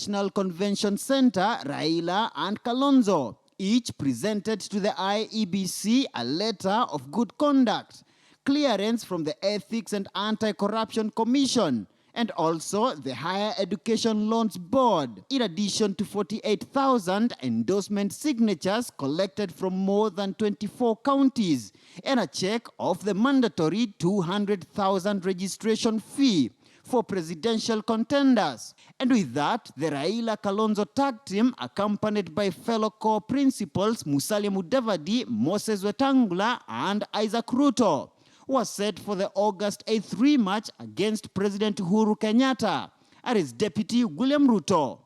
National Convention Center, Raila and Kalonzo each presented to the IEBC a letter of good conduct, clearance from the Ethics and Anti-Corruption Commission, and also the Higher Education Loans Board, in addition to 48,000 endorsement signatures collected from more than 24 counties, and a check of the mandatory 200,000 registration fee for presidential contenders. And with that, the Raila-Kalonzo tag team, accompanied by fellow core principals Musalia Mudavadi, Moses Wetangula, and Isaac Ruto, was set for the August 8th rematch against President Uhuru Kenyatta and his deputy William Ruto.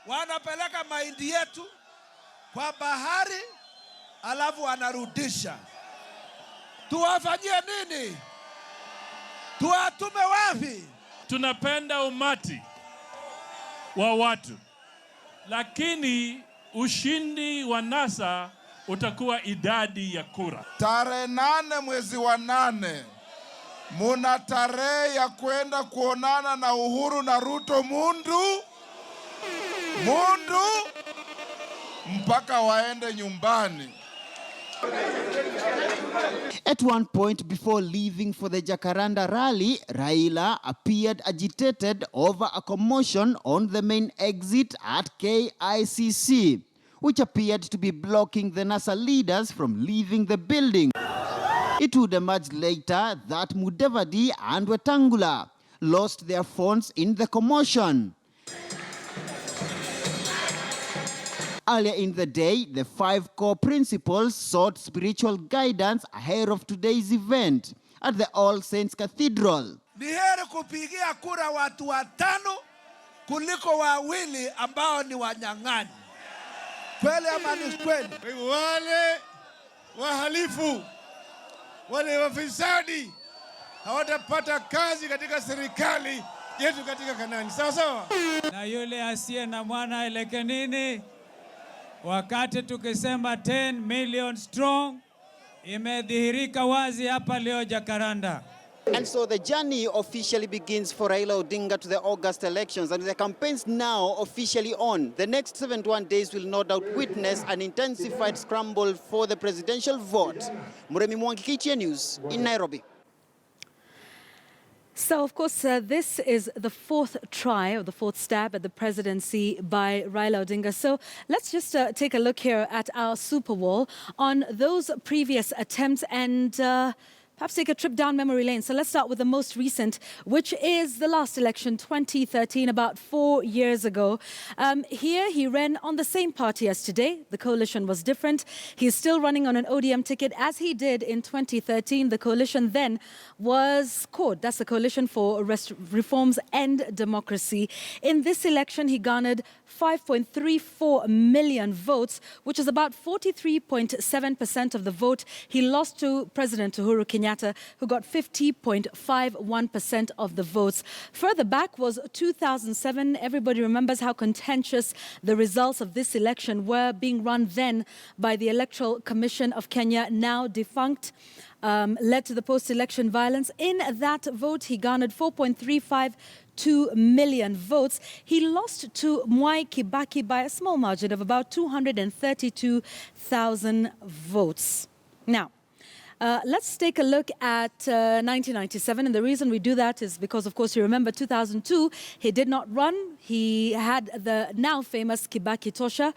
Wanapeleka mahindi yetu kwa bahari, alafu wanarudisha. Tuwafanyie nini? Tuwatume wapi? Tunapenda umati wa watu, lakini ushindi wa NASA utakuwa idadi ya kura. Tarehe 8 mwezi wa 8, muna tarehe ya kwenda kuonana na Uhuru na Ruto mundu mpaka waende nyumbani. At one point before leaving for the Jacaranda rally, Raila appeared agitated over a commotion on the main exit at KICC, which appeared to be blocking the NASA leaders from leaving the building. It would emerge later that Mudavadi and Wetangula lost their phones in the commotion. Earlier in the day, the 5 core principals sought spiritual guidance ahead of today's event at the All Saints Cathedral. Ni heri kupigia kura watu 5 kuliko 2 ambao ni wanyang'anyi. Kweli ama ni kweli? Wale wahalifu, wale wafisadi hawatapata kazi katika serikali yetu katika Kanani. Sawa sawa? Na yule asiye na mwana eleke nini? Wakati tukisema 10 million strong, imedhihirika wazi hapa leo Jacaranda. And so the journey officially begins for Raila Odinga to the August elections, and the campaign's now officially on. The next 71 days will no doubt witness an intensified scramble for the presidential vote. Muremi Mwangi, KTN News in Nairobi. So, of course, this is the 4th try or the 4th stab at the presidency by Raila Odinga. So let's just take a look here at our super wall on those previous attempts and perhaps take a trip down memory lane. So let's start with the most recent, which is the last election, 2013, about 4 years ago. Here he ran on the same party as today. The coalition was different. He's still running on an ODM ticket as he did in 2013. The coalition then was CORD. That's the Coalition for Reforms and Democracy. In this election, he garnered 5.34 million votes, which is about 43.7% of the vote. He lost to President Uhuru Kenyatta, who got 50.51% of the votes. Further back was 2007. Everybody remembers how contentious the results of this election were, being run then by the Electoral Commission of Kenya, now defunct. Led to the post-election violence. In that vote, he garnered 4.352 million votes. He lost to Mwai Kibaki by a small margin of about 232,000 votes. Now, let's take a look at 1997, and the reason we do that is because, of course, you remember 2002, he did not run. He had the now famous Kibaki Tosha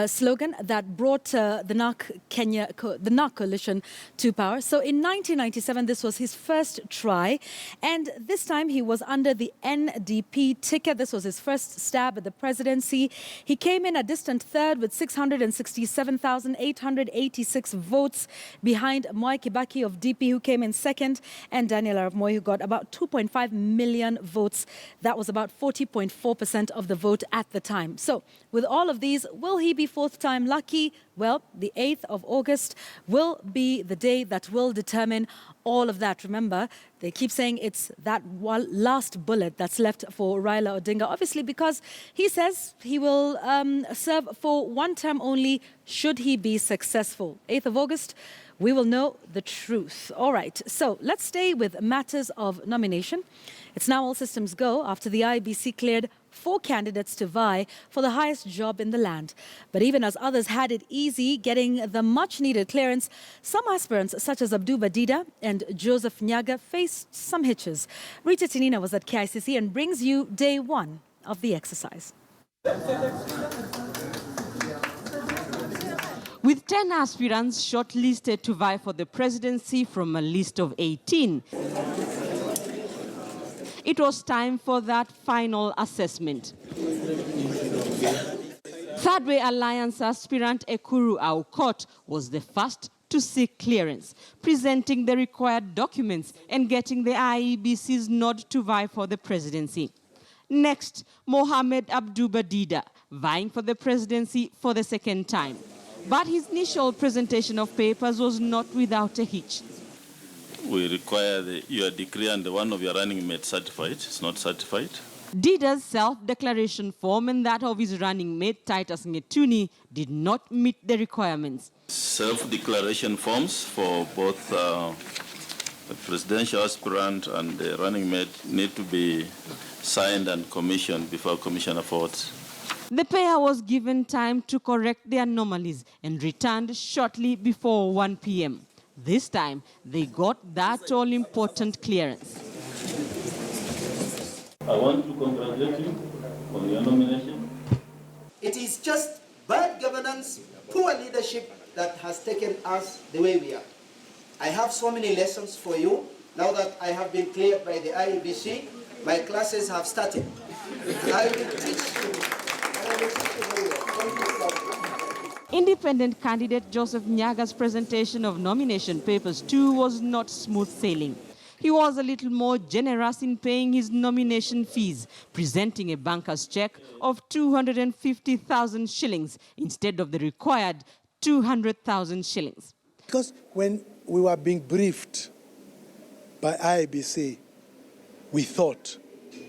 slogan that brought the NARC coalition to power. So in 1997, this was his first try, and this time he was under the NDP ticket. This was his first stab at the presidency. He came in a distant third with 667,886 votes, behind Mwai Kibaki of DP, who came in second, and Daniel Arap Moi, who got about 2.5 million votes. That was about 40.4% of the vote at the time. So with all of these, will he be 4th time lucky? Well, the 8th of August will be the day that will determine all of that. Remember, they keep saying it's that one last bullet that's left for Raila Odinga, obviously because he says he will serve for 1 term only should he be successful. 8th of August, we will know the truth. All right, so let's stay with matters of nomination. It's now all systems go after the IEBC cleared 4 candidates to vie for the highest job in the land. But even as others had it easy getting the much-needed clearance, some aspirants such as Abdu Badida and Joseph Nyaga faced some hitches. Rita Tinina was at KICC and brings you day 1 of the exercise. With 10 aspirants shortlisted to vie for the presidency from a list of 18, it was time for that final assessment. Third Way Alliance aspirant Ekuru Aukot was the first to seek clearance, presenting the required documents and getting the IEBC's nod to vie for the presidency. Next, Mohamed Abdu Badida, vying for the presidency for the second time. But his initial presentation of papers was not without a hitch. We require your decree and the one of your running mate certified. It's not certified. Dida's self-declaration form and that of his running mate, Titus Ngetuni, did not meet the requirements. Self-declaration forms for both the presidential aspirant and the running mate need to be signed and commissioned before commissioner votes. The pair was given time to correct the anomalies and returned shortly before 1 p.m. This time, they got that all-important clearance. I want to congratulate you on your nomination. It is just bad governance, poor leadership that has taken us the way we are. I have so many lessons for you. Now that I have been cleared by the IEBC, my classes have started. And I will teach you. Independent candidate Joseph Nyaga's presentation of nomination papers too was not smooth sailing. He was a little more generous in paying his nomination fees, presenting a banker's check of 250,000 shillings instead of the required 200,000 shillings. Because when we were being briefed by IEBC, we thought,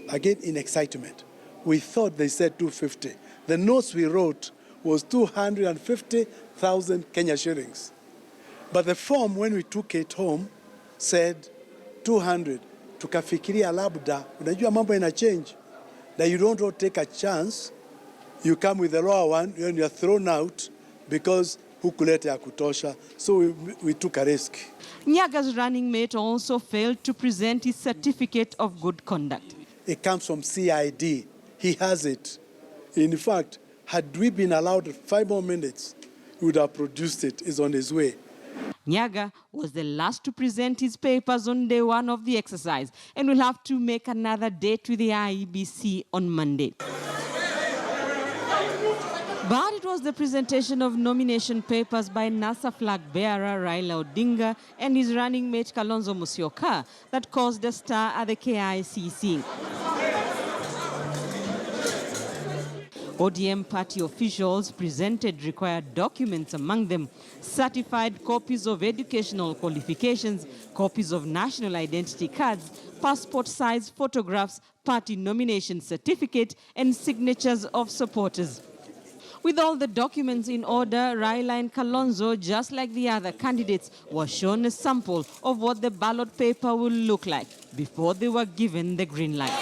again in excitement, we thought they said 250. The notes we wrote was 250,000 Kenya shillings. But the form, when we took it home, said 200. Tukafikiria labda, unajua mambo ina change. That you don't take a chance, you come with the lower one, and you're thrown out because hukuleta ya kutosha. So we took a risk. Nyaga's running mate also failed to present his certificate of good conduct. It comes from CID. He has it. In fact, had we been allowed 5 more minutes, he would have produced it. It's on his way. Nyaga was the last to present his papers on day 1 of the exercise and will have to make another date with the IEBC on Monday. But it was the presentation of nomination papers by NASA flag bearer Raila Odinga and his running mate Kalonzo Musyoka that caused a stir at the KICC. ODM party officials presented required documents, among them certified copies of educational qualifications, copies of national identity cards, passport-size photographs, party nomination certificate, and signatures of supporters. With all the documents in order, Raila and Kalonzo, just like the other candidates, were shown a sample of what the ballot paper will look like before they were given the green light.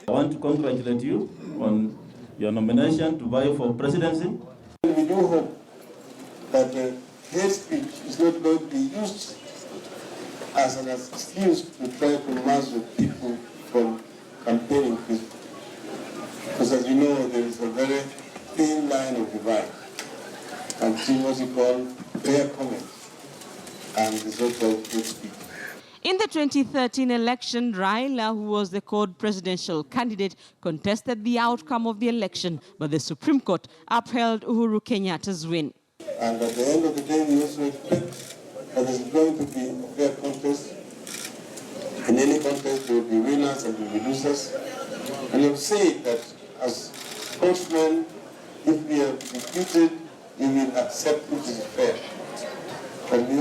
I want to congratulate you on your nomination to vie for presidency. We do hope that hate speech is not going to be used as an excuse to try to master people from campaigning peacefully. Because as you know, there is a very thin line of divide between what you call fair comment and the so-called hate speech. In the 2013 election, Raila, who was the co-presidential candidate, contested the outcome of the election, but the Supreme Court upheld Uhuru Kenyatta's win. And at the end of the day, we also expect that there's going to be a fair contest. In any contest, there will be winners and there will be losers. And you've said that as spokesmen, if we are defeated, we will accept it is fair. But we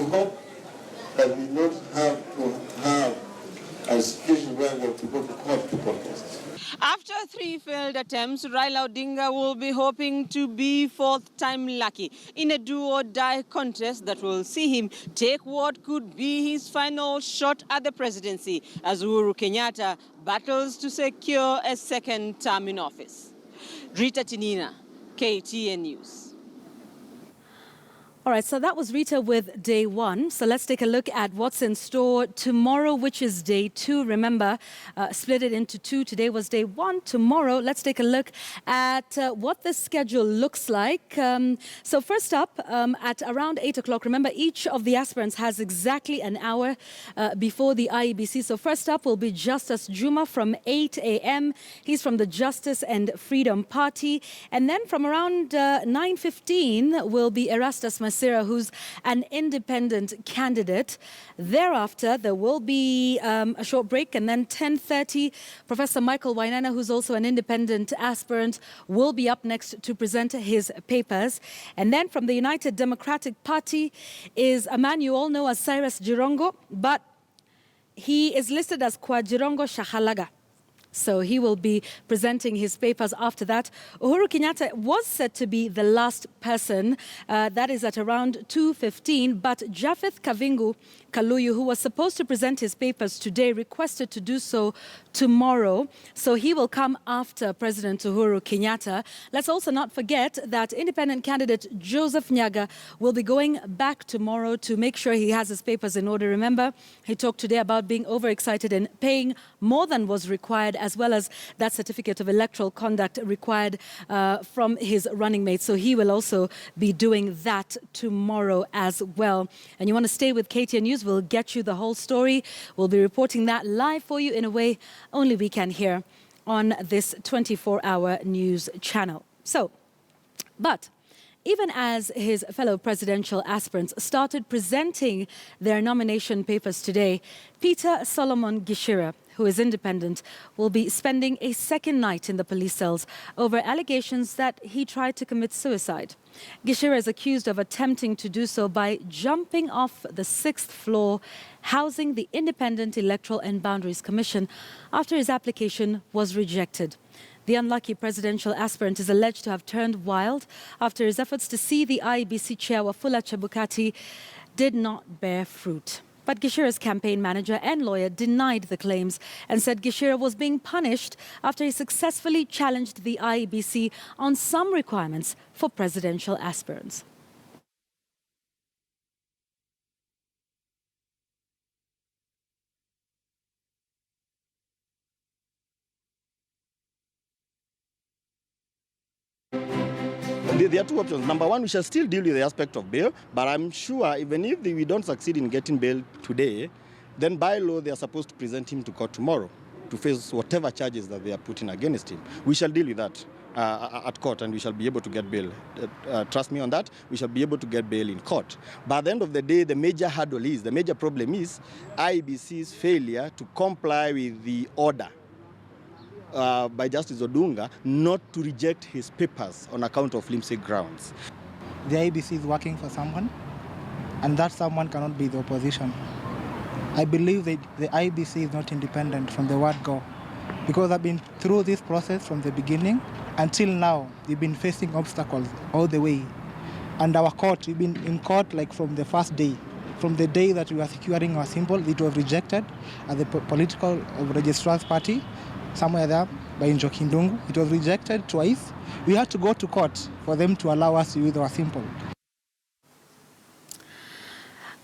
hope that we don't have to have a situation where we have to go to court to protest. After 3 failed attempts, Raila Odinga will be hoping to be fourth time lucky in a do-or-die contest that will see him take what could be his final shot at the presidency as Uhuru Kenyatta battles to secure a second term in office. Rita Tinina, KTN News. All right, so that was Rita with day one. So let's take a look at what's in store tomorrow, which is day two. Remember, split it into two. Today was day one. Tomorrow, let's take a look at what the schedule looks like. So first up, at around 8 o'clock, remember, each of the aspirants has exactly an hour before the IEBC. So first up will be Justice Juma from 8 a.m. He's from the Justice and Freedom Party. And then from around 9:15 will be Erastus Masira, who's an independent candidate. Thereafter, there will be a short break, and then 10:30, Professor Michael Wainana, who's also an independent aspirant, will be up next to present his papers. And then from the United Democratic Party is a man you all know as Cyrus Jirongo, but he is listed as Kwa Jirongo Shahalaga. So he will be presenting his papers after that. Uhuru Kenyatta was said to be the last person. That is at around 2:15. But Japheth Kavingu Kaluyu, who was supposed to present his papers today, requested to do so tomorrow. So he will come after President Uhuru Kenyatta. Let's also not forget that independent candidate Joseph Nyaga will be going back tomorrow to make sure he has his papers in order. Remember, he talked today about being overexcited and paying more than was required, as well as that certificate of electoral conduct required from his running mate. So he will also be doing that tomorrow as well. And you want to stay with KTN News, we'll get you the whole story. We'll be reporting that live for you in a way only we can hear on this 24-hour news channel. So, but even as his fellow presidential aspirants started presenting their nomination papers today, Peter Solomon Gishira, who is independent, will be spending a second night in the police cells over allegations that he tried to commit suicide. Gishira is accused of attempting to do so by jumping off the 6th floor housing the Independent Electoral and Boundaries Commission after his application was rejected. The unlucky presidential aspirant is alleged to have turned wild after his efforts to see the IEBC chair, Wafula Chebukati, did not bear fruit. But Gishira's campaign manager and lawyer denied the claims and said Gishira was being punished after he successfully challenged the IEBC on some requirements for presidential aspirants. There are two options. Number one, we shall still deal with the aspect of bail, but I'm sure even if we don't succeed in getting bail today, then by law they are supposed to present him to court tomorrow to face whatever charges that they are putting against him. We shall deal with that at court, and we shall be able to get bail. Trust me on that, we shall be able to get bail in court. But at the end of the day, the major problem is IEBC's failure to comply with the order by Justice Odinga not to reject his papers on account of flimsy grounds. The IEBC is working for someone, and that someone cannot be the opposition. I believe that the IEBC is not independent from the word go, because I've been through this process from the beginning until now. We've been facing obstacles all the way, and our court, we've been in court like from the first day. From the day that we were securing our symbol, it was rejected at the political registrar's party, somewhere there by Njoki Ndungu. It was rejected twice. We had to go to court for them to allow us to use our symbol.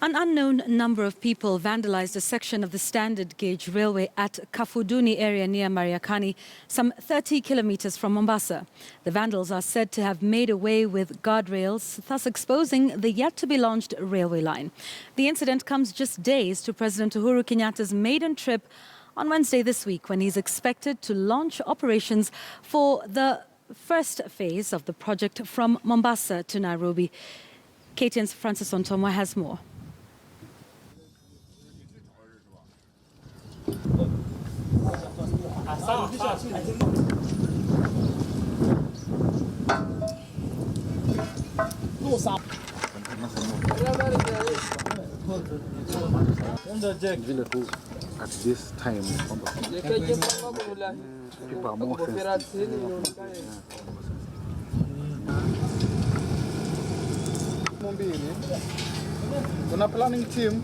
An unknown number of people vandalized a section of the standard gauge railway at Kafuduni area near Mariakani, some 30 kilometers from Mombasa. The vandals are said to have made away with guardrails, thus exposing the yet-to-be-launched railway line. The incident comes just days to President Uhuru Kenyatta's maiden trip on Wednesday this week, when he's expected to launch operations for the first phase of the project from Mombasa to Nairobi. KTN's Francis Ontomwa has more. this time people are more sensitive. Kuna planning team.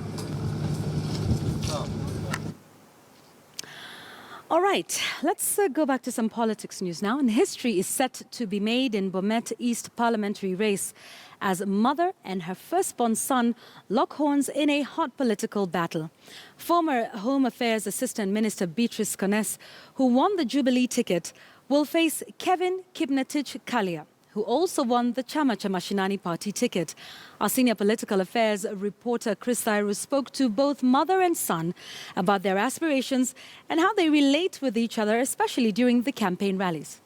All right, let's go back to some politics news now. And history is set to be made in Bomet East parliamentary race as mother and her firstborn son lock horns in a hot political battle. Former Home Affairs Assistant Minister Beatrice Coness, who won the Jubilee ticket, will face Kevin Kipngetich Kalia, who also won the Chama cha Mashinani party ticket. Our senior political affairs reporter Chris Cyrus spoke to both mother and son about their aspirations and how they relate with each other, especially during the campaign rallies.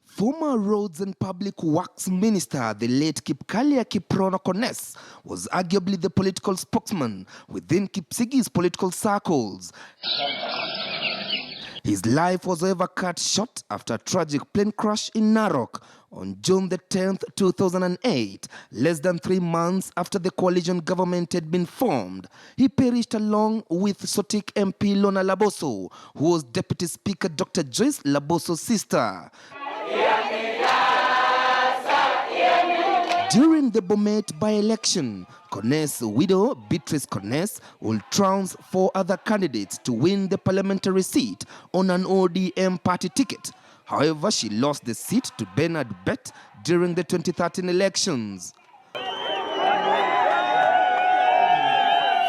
Former Roads and Public Works Minister, the late Kipkalia Kiprono Coness, was arguably the political spokesman within Kipsigi's political circles. His life was however cut short after a tragic plane crash in Narok on June the 10th, 2008, less than 3 months after the coalition government had been formed. He perished along with Sotik MP Lona Laboso, who was Deputy Speaker Dr. Joyce Laboso's sister. During the Bomet by-election, Coness' widow, Beatrice Coness, will trounce 4 other candidates to win the parliamentary seat on an ODM party ticket. However, she lost the seat to Bernard Bett during the 2013 elections.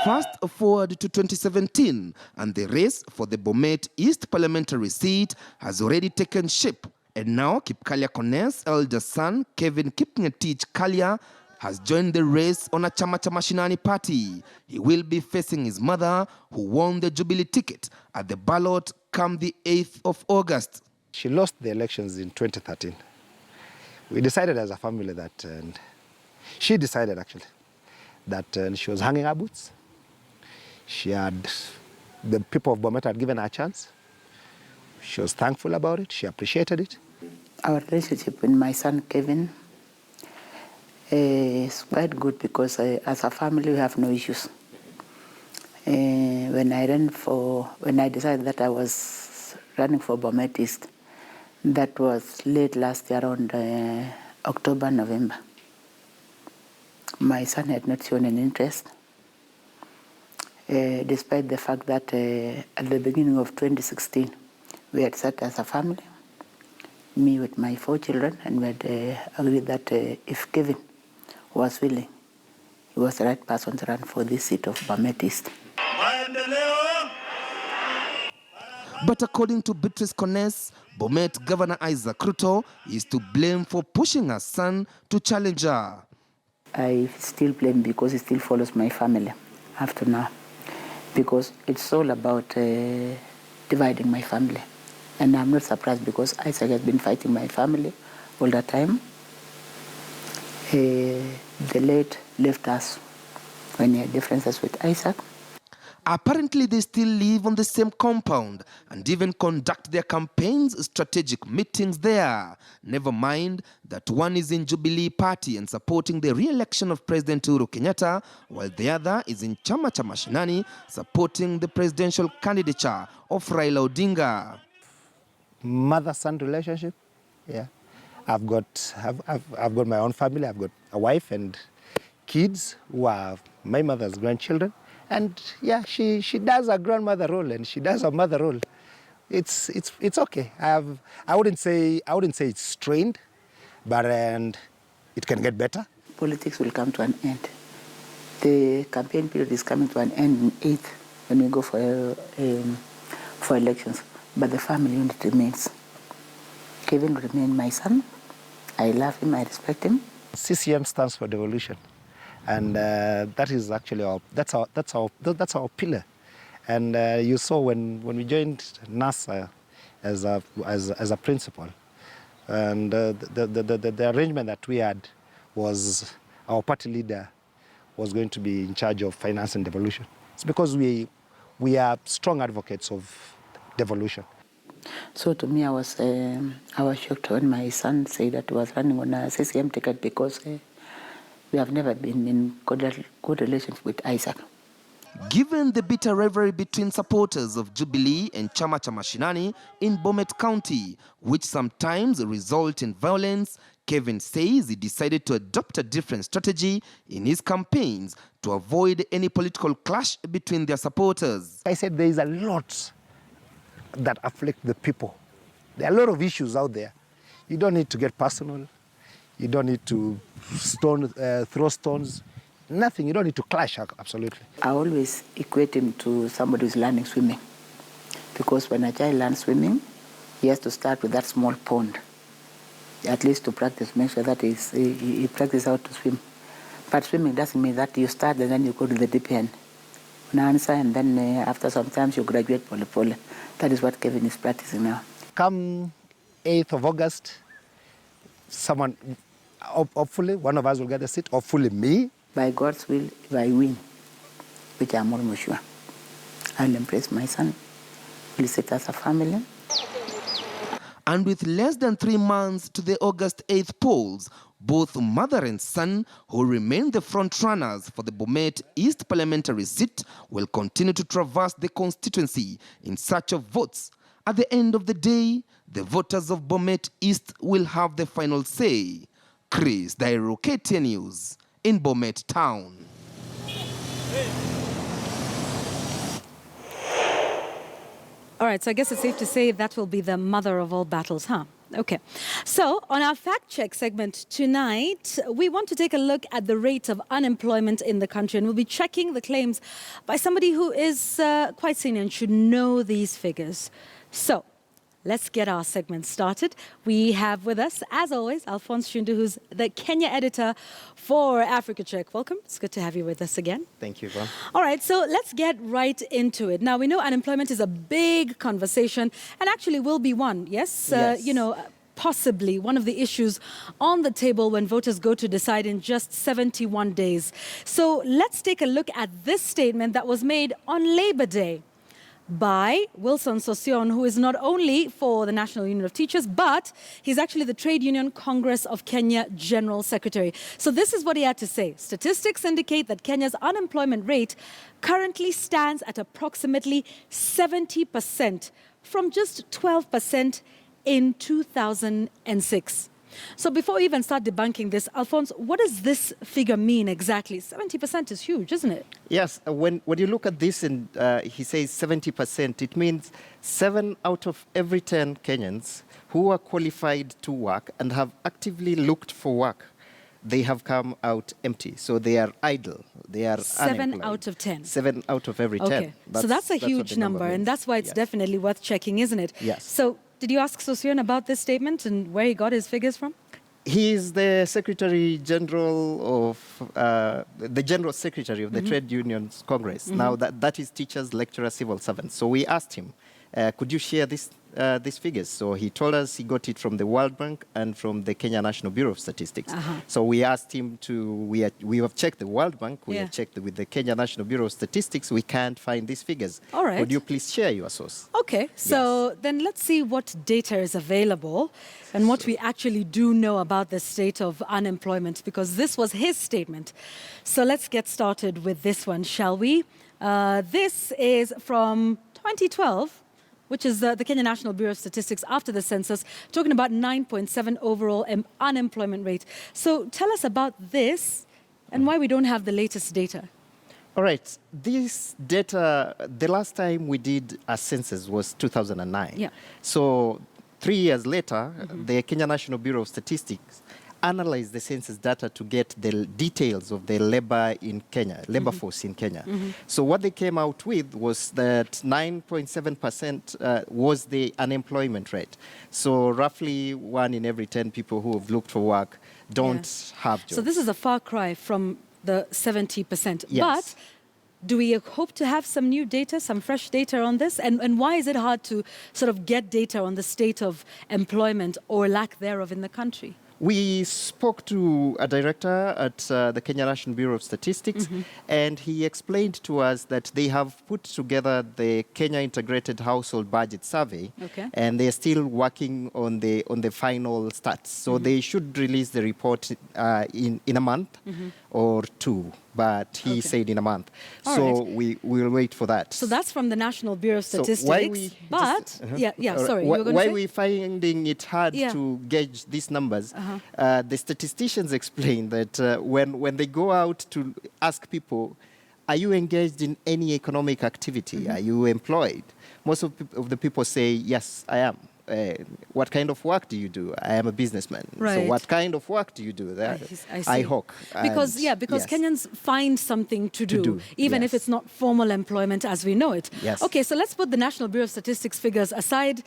Fast forward to 2017, and the race for the Bomet East parliamentary seat has already taken shape. And now Kipkalia Coness' elder son, Kevin Kipngetich Kalia, has joined the race on a Chama cha Mashinani party. He will be facing his mother, who won the Jubilee ticket at the ballot come the 8th of August. She lost the elections in 2013. We decided as a family that, and she decided actually, that she was hanging her boots. The people of Bomet had given her a chance. She was thankful about it. She appreciated it. Our relationship with my son Kevin is quite good because as a family we have no issues. When I decided that I was running for Bomet East, that was late last year, around October, November. My son had not shown an interest, despite the fact that at the beginning of 2016, we had sat as a family, me with my 4 children, and we had agreed that if Kevin was willing, he was the right person to run for this seat of Bomet East. But according to Beatrice Coness, Bomet Governor Isaac Ruto is to blame for pushing her son to challenge her. I still blame because he still follows my family after now, because it's all about dividing my family. And I'm not surprised because Isaac has been fighting my family all the time. The late left us when he had differences with Isaac. Apparently, they still live on the same compound and even conduct their campaigns, strategic meetings there. Never mind that one is in Jubilee Party and supporting the re-election of President Uhuru Kenyatta, while the other is in Chama cha Mashinani supporting the presidential candidature of Raila Odinga. Mother-son relationship, yeah. I've got my own family. I've got a wife and kids who are my mother's grandchildren. And yeah, she does a grandmother role and she does a mother role. It's okay. I wouldn't say it's strained, but it can get better. Politics will come to an end. The campaign period is coming to an end in 8th when we go for elections. But the family unit remains. Kevin will remain my son. I love him. I respect him. CCM stands for devolution. And that is actually that's our pillar. And you saw when we joined NASA as a principal, and the arrangement that we had was our party leader was going to be in charge of finance and devolution. It's because we are strong advocates of devolution. So to me, I was shocked when my son said that he was running on a CCM ticket because We have never been in good relations with Isaac. Given the bitter rivalry between supporters of Jubilee and Chama cha Mashinani in Bomet County, which sometimes result in violence, Kevin says he decided to adopt a different strategy in his campaigns to avoid any political clash between their supporters. I said there is a lot that afflict the people. There are a lot of issues out there. You don't need to get personal. You don't need to throw stones. Nothing. You don't need to clash, absolutely. I always equate him to somebody who's learning swimming. Because when a child learns swimming, he has to start with that small pond, at least to practice, make sure that he practices how to swim. But swimming doesn't mean that you start and then you go to the deep end. And then after some time you graduate pole. That is what Kevin is practicing now. Come 8th of August, someone, hopefully, one of us will get a seat, hopefully me. By God's will, if I win, which I'm almost sure, I'll embrace my son. We'll sit as a family. And with less than 3 months to the August 8th polls, both mother and son, who remain the front runners for the Bomet East parliamentary seat, will continue to traverse the constituency in search of votes. At the end of the day, the voters of Bomet East will have the final say. Chris Dairo, KTN News, in Bomet Town. All right, so I guess it's safe to say that will be the mother of all battles, huh? Okay. So on our fact check segment tonight, we want to take a look at the rate of unemployment in the country, and we'll be checking the claims by somebody who is quite senior and should know these figures. So let's get our segment started. We have with us, as always, Alphonse Shundu, who's the Kenya editor for Africa Check. Welcome. It's good to have you with us again. Thank you, Yvonne. All right, so let's get right into it. Now, we know unemployment is a big conversation and actually will be one, yes? Yes. You know, possibly one of the issues on the table when voters go to decide in just 71 days. So let's take a look at this statement that was made on Labor Day by Wilson Sossion, who is not only for the National Union of Teachers, but he's actually the Trade Union Congress of Kenya General Secretary. So this is what he had to say. Statistics indicate that Kenya's unemployment rate currently stands at approximately 70% from just 12% in 2006. So before we even start debunking this, Alphonse, what does this figure mean exactly? 70% is huge, isn't it? Yes, when you look at this and he says 70%, it means 7 out of every 10 Kenyans who are qualified to work and have actively looked for work, they have come out empty. So they are idle. They are 7 unemployed. out of 10. 7 out of every 10. Okay, so that's a huge number, and that's why it's definitely worth checking, isn't it? Yes. So did you ask Sossion about this statement and where he got his figures from? He is the Secretary General of the General Secretary of the Trade Unions Congress. Now that is teachers, lecturers, civil servants. So we asked him, could you share these figures? So he told us he got it from the World Bank and from the Kenya National Bureau of Statistics. So we asked him to, we have checked the World Bank, we have checked with the Kenya National Bureau of Statistics, we can't find these figures. All right. Could you please share your source? Okay, so then let's see what data is available and what we actually do know about the state of unemployment, because this was his statement. So let's get started with this one, shall we? This is from 2012. Which is the Kenya National Bureau of Statistics after the census, talking about 9.7 overall unemployment rate. So tell us about this and why we don't have the latest data. All right. This data, the last time we did a census was 2009. Yeah. So 3 years later, the Kenya National Bureau of Statistics analyzed the census data to get the details of the labor in Kenya, labor force in Kenya. So what they came out with was that 9.7% was the unemployment rate. So roughly 1 in every 10 people who have looked for work don't have jobs. So this is a far cry from the 70%. Yes. But do we hope to have some new data, some fresh data on this? And why is it hard to sort of get data on the state of employment or lack thereof in the country? We spoke to a director at the Kenya National Bureau of Statistics, and he explained to us that they have put together the Kenya Integrated Household Budget Survey, and they are still working on the final stats. So they should release the report in a month or two, but he said in a month. All so right. we will wait for that. So that's from the National Bureau of Statistics. So why we sorry, you were going to why say? we finding it hard to gauge these numbers? The statisticians explain that when they go out to ask people, are you engaged in any economic activity? Are you employed? Most of the people say, yes, I am. What kind of work do you do? I am a businessman. Right. So what kind of work do you do? I see. I hawk. Because yes. Kenyans find something to do, even if it's not formal employment as we know it. Yes. Okay, so let's put the National Bureau of Statistics figures aside.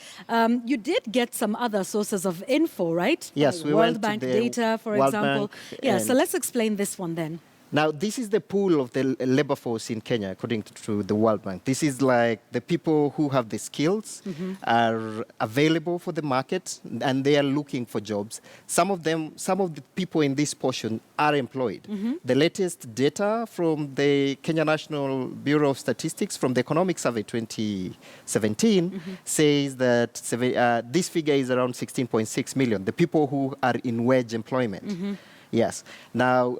You did get some other sources of info, right? Yes, we World went Bank to the data, for World example. Bank Yeah, so and- let's explain this one then. Now, this is the pool of the labor force in Kenya, according to the World Bank. This is like the people who have the skills, are available for the market, and they are looking for jobs. Some of the people in this portion are employed. The latest data from the Kenya National Bureau of Statistics, from the Economic Survey 2017, says that this figure is around 16.6 million, the people who are in wage employment. Yes. Now,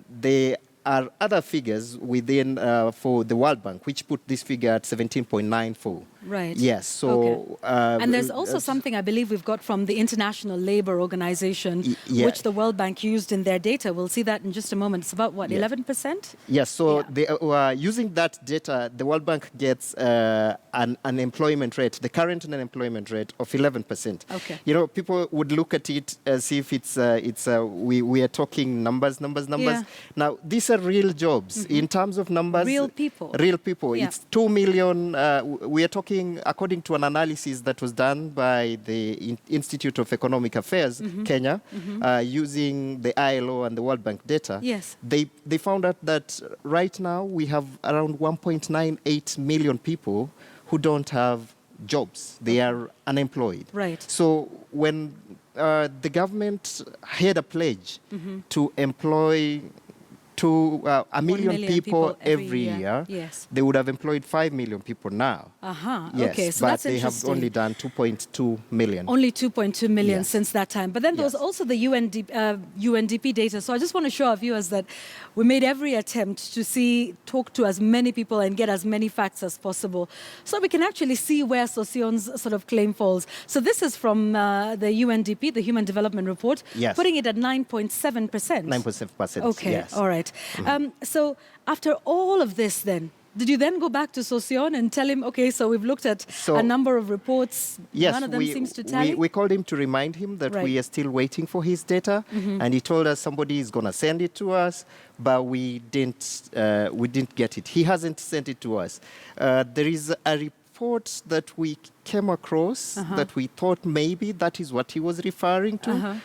there are other figures within for the World Bank, which put this figure at 17.94. Right. Yes. So. And there's also something I believe we've got from the International Labour Organization, which the World Bank used in their data. We'll see that in just a moment. It's about, what, 11%? Yes, so they, using that data, the World Bank gets an unemployment rate, the current unemployment rate of 11%. Okay. You know, people would look at it as if we are talking numbers. Yeah. Now, these are real jobs. In terms of numbers. Real people. Real people. Yeah. It's 2 million. We are talking, according to an analysis that was done by the Institute of Economic Affairs, Kenya, using the ILO and the World Bank data. Yes. They found out that right now we have around 1.98 million people who don't have jobs. They are unemployed. Right. So when the government had a pledge to employ a million people every year, yes, they would have employed 5 million people now. Yes, okay, so but that's they have interesting. only done 2.2 million. Only 2.2 million Yes. since that time. But then there was also the UNDP data. So I just want to show our viewers that we made every attempt to talk to as many people and get as many facts as possible, so we can actually see where Sosion's sort of claim falls. So this is from the UNDP, the Human Development Report, Yes. putting it at 9.7%. 9.7%. Okay, Yes. all right. So after all of this then, did you then go back to Sosion and tell him, okay, so we've looked at a number of reports, Yes, none of them seems to tally? we called him to remind him that Right. we are still waiting for his data, and he told us somebody is going to send it to us, but we didn't get it. He hasn't sent it to us. There is a report that we came across that we thought maybe that is what he was referring to.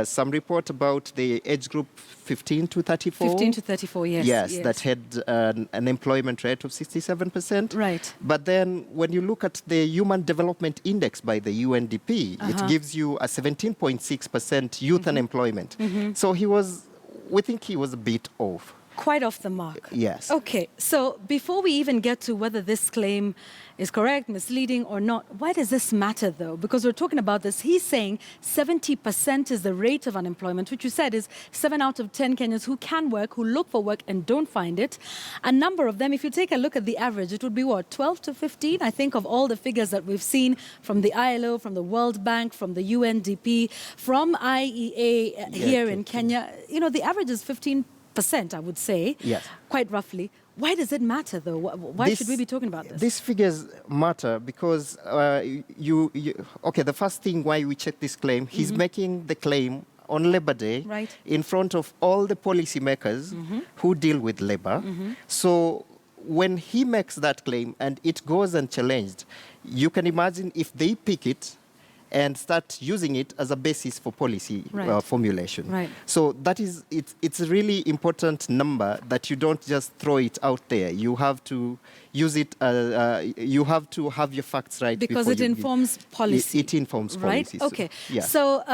Some report about the age group 15 to 34. 15 to 34, yes. Yes, that had an employment rate of 67%. Right. But then when you look at the Human Development Index by the UNDP, it gives you a 17.6% youth unemployment. So we think he was a bit off. Quite off the mark. Yes. Okay, so before we even get to whether this claim is correct, misleading or not, why does this matter though? Because we're talking about this. He's saying 70% is the rate of unemployment, which you said is 7 out of 10 Kenyans who can work, who look for work and don't find it. A number of them, if you take a look at the average, it would be what, 12 to 15? I think of all the figures that we've seen from the ILO, from the World Bank, from the UNDP, from IEA here in Kenya, you know, the average is 15%, I would say, quite roughly. Why does it matter, though? Why should we be talking about this? These figures matter because the first thing why we check this claim, he's making the claim on Labor Day in front of all the policymakers who deal with labor. So when he makes that claim and it goes unchallenged, you can imagine if they pick it and start using it as a basis for policy Right. formulation. Right. So that is, it's a really important number that you don't just throw it out there. You have to use it, you have to have your facts right. Because before it you informs policy. It informs Right? policy. Okay. Yeah. So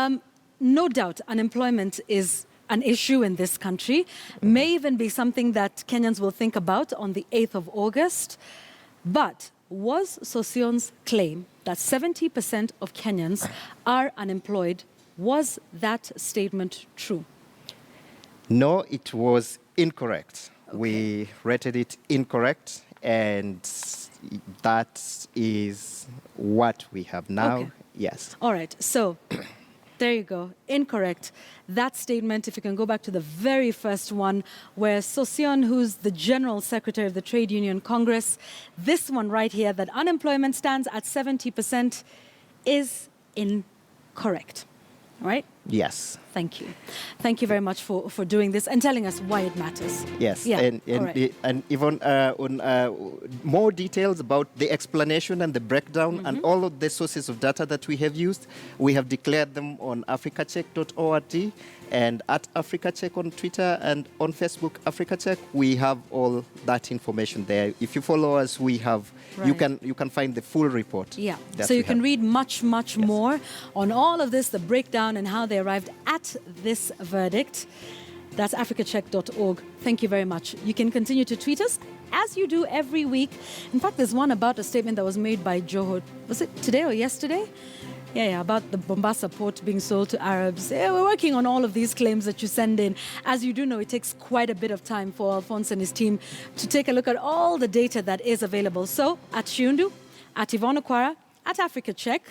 no doubt unemployment is an issue in this country, may even be something that Kenyans will think about on the 8th of August. But was Sosion's claim that 70% of Kenyans are unemployed, was that statement true? No, it was incorrect. Okay. We rated it incorrect, and that is what we have now. Okay. Yes. All right. So there you go. Incorrect. That statement, if you can go back to the very first one, where Sosion, who's the General Secretary of the Trade Union Congress, this one right here, that unemployment stands at 70%, is incorrect. All right? Yes. Thank you. Thank you very much for doing this and telling us why it matters. Yes, Yeah. and All and even on more details about the explanation and the breakdown and all of the sources of data that we have used, we have declared them on africacheck.org and at AfricaCheck on Twitter and on Facebook, AfricaCheck. We have all that information there. If you follow us, we have you can find the full report. Yeah, that so we you can have. read much more on all of this, the breakdown and how they arrived at this verdict. That's africacheck.org. Thank you very much. You can continue to tweet us as you do every week. In fact, there's one about a statement that was made by Joho. Was it today or yesterday? Yeah, about the Mombasa port being sold to Arabs. Yeah, we're working on all of these claims that you send in. As you do know, it takes quite a bit of time for Alphonse and his team to take a look at all the data that is available. So, at Shiundu, at Yvonne Okwara, at Africa Check.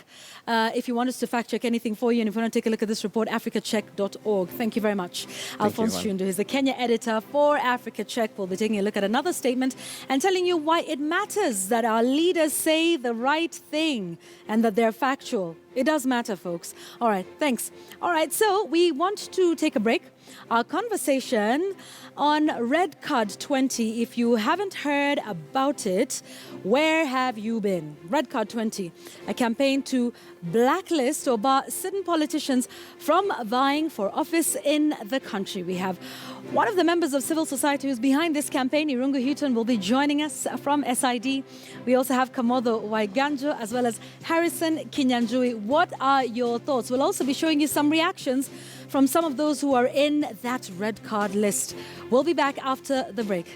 If you want us to fact check anything for you, and if you want to take a look at this report, africacheck.org. Thank you very much. Alphonse Shiundu is the Kenya editor for Africa Check. We'll be taking a look at another statement and telling you why it matters that our leaders say the right thing and that they're factual. It does matter, folks. All right, thanks. All right, so we want to take a break. Our conversation on Red Card 20. If you haven't heard about it, where have you been? Red Card 20, a campaign to blacklist or bar certain politicians from vying for office in the country. We have one of the members of civil society who's behind this campaign, Irungu Houghton, will be joining us from SID. We also have Kamodo Waiganjo as well as Harrison Kinyanjui. What are your thoughts? We'll also be showing you some reactions from some of those who are in that red card list. We'll be back after the break.